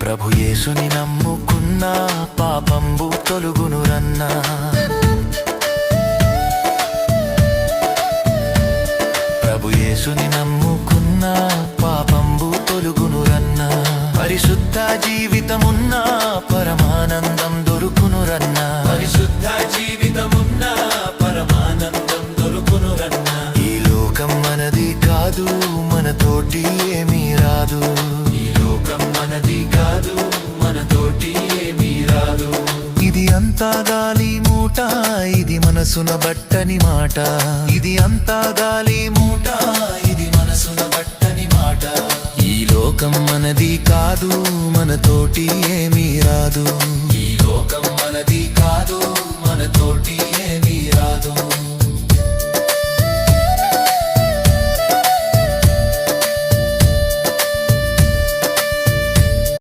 ప్రభు యేసుని నమ్ముకున్నా పాపంబు తొలుగునురన్నా. ప్రభు యేసుని నమ్ముకున్నా పాపంబు తొలుగునురన్నా. పరిశుద్ధ జీవితమున్నా పరమానందం దొరుకునురన్నా. పరిశుద్ధ జీవితమున్నా పరమానందం దొరుకునురన్నా. ఈ లోకం మనది కాదు, మనతోటి ఏమీ రాదు. ఈ లోకం మనది కాదు, మనతోటి ఏమీ రాదు. ఇది అంతా గాలి మూట, ఇది మనసున బట్టని మాట. ఇది అంతా గాలి మూట, ఇది మనసున బట్టని మాట. ఈ లోకం మనది కాదు, మనతోటి ఏమీ రాదు. ఈ లోకం మనది